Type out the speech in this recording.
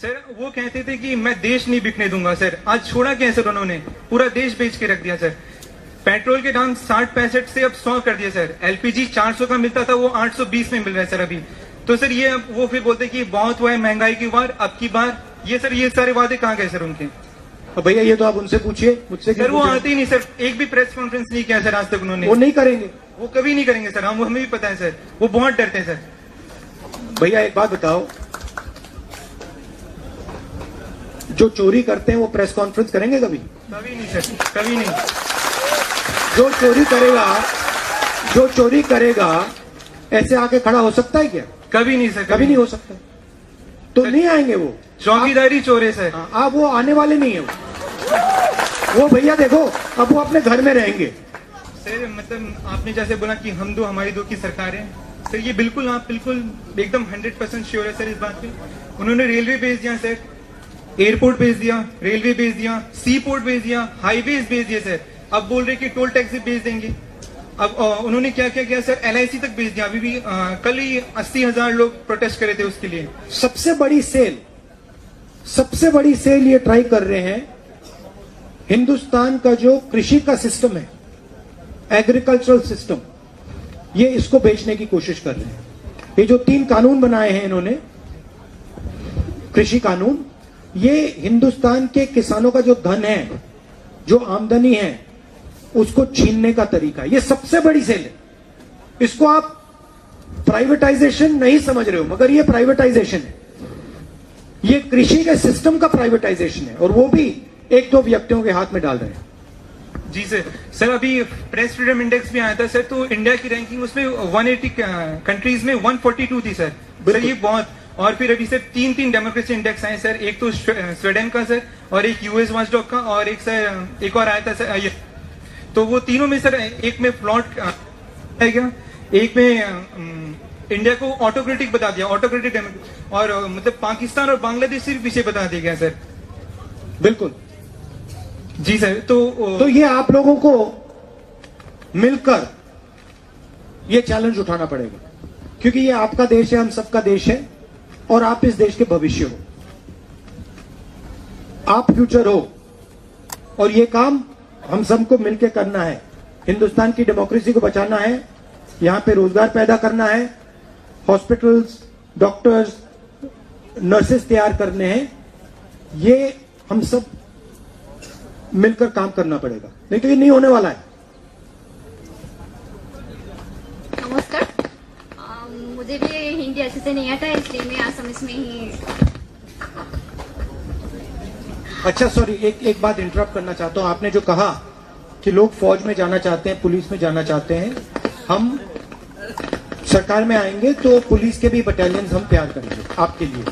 Sir वो कहते थे कि मैं देश नहीं बिकने दूंगा सर, आज छोड़ा क्या है सर, उन्होंने पूरा देश बेच के रख दिया सर। पेट्रोल के दाम 60-65 से अब 100 कर दिया सर। एलपीजी 400 का मिलता था, वो 820 में मिल रहा है सर अभी। तो सर ये वो फिर बोलते कि बहुत हुआ है महंगाई की बार, अब की बार ये सर, ये सारे वादे कहाँ गए सर उनके? भैया ये तो आप उनसे पूछिए, मुझसे सर वो आते ही नहीं सर, एक भी प्रेस कॉन्फ्रेंस नहीं किया सर आज तक उन्होंने। वो नहीं करेंगे, वो कभी नहीं करेंगे सर, हमें भी पता है सर, वो बहुत डरते हैं सर। भैया एक बात बताओ, जो चोरी करते हैं वो प्रेस कॉन्फ्रेंस करेंगे कभी? कभी नहीं सर, कभी नहीं। जो चोरी करेगा ऐसे आके खड़ा हो सकता है क्या? कभी नहीं सर, कभी नहीं हो सकता। तो नहीं आएंगे वो, चौकीदारी चोर है सर। आप वो आने वाले नहीं है वो भैया देखो अब वो अपने घर में रहेंगे। सर मतलब आपने जैसे बोला कि हम दो हमारी दो की सरकार है सर, ये बिल्कुल आप बिल्कुल एकदम 100% श्योर है सर इस बात पे? उन्होंने रेलवे भेज दिया सर, एयरपोर्ट भेज दिया, रेलवे भेज दिया, सी पोर्ट भेज दिया, हाईवेज भेज दिए सर। अब बोल रहे कि टोल टैक्स भी भेज देंगे। अब उन्होंने क्या क्या किया सर, LIC तक भेज दिया। अभी भी कल ही 80,000 लोग प्रोटेस्ट करे थे उसके लिए। सबसे बड़ी सेल ये ट्राई कर रहे हैं। हिंदुस्तान का जो कृषि का सिस्टम है, एग्रीकल्चरल सिस्टम, ये इसको बेचने की कोशिश कर रहे हैं। ये जो 3 कानून बनाए हैं इन्होंने, कृषि कानून, ये हिंदुस्तान के किसानों का जो धन है, जो आमदनी है, उसको छीनने का तरीका। ये सबसे बड़ी सेल है। इसको आप प्राइवेटाइजेशन नहीं समझ रहे हो, मगर ये प्राइवेटाइजेशन है। ये कृषि के सिस्टम का प्राइवेटाइजेशन है, और वो भी 1-2 व्यक्तियों के हाथ में डाल रहे हैं। जी सर। सर अभी प्रेस फ्रीडम इंडेक्स भी आया था सर, तो इंडिया की रैंकिंग उसमें 180 कंट्रीज में 142 थी सर। सर ये बहुत। और फिर अभी सर 3 डेमोक्रेसी इंडेक्स आए सर, एक तो स्वीडन का सर, और एक यूएस वॉचडॉग का, और एक सर एक और आया था सर। तो वो तीनों में सर एक में फ्लॉट है क्या, एक में इंडिया को ऑटोक्रेटिक बता दिया, ऑटोक्रेटिक, और मतलब पाकिस्तान और बांग्लादेश से भी पीछे बता दिया गया सर। बिल्कुल जी सर। तो ये आप लोगों को मिलकर ये चैलेंज उठाना पड़ेगा, क्योंकि ये आपका देश है, हम सबका देश है, और आप इस देश के भविष्य हो, आप फ्यूचर हो, और ये काम हम सबको मिलकर करना है। हिंदुस्तान की डेमोक्रेसी को बचाना है, यहां पे रोजगार पैदा करना है, हॉस्पिटल्स, डॉक्टर्स, नर्सेस तैयार करने हैं। ये हम सब मिलकर काम करना पड़ेगा, नहीं तो ये नहीं होने वाला है। नमस्कार। मुझे भी हिंदी अच्छे से नहीं आता, इसलिए मैं आसामीज में ही। अच्छा सॉरी, एक बात इंटरप्ट करना चाहता हूं। आपने जो कहा कि लोग फौज में जाना चाहते हैं, पुलिस में जाना चाहते हैं, हम सरकार में आएंगे तो पुलिस के भी बटालियन हम तैयार करेंगे आपके लिए।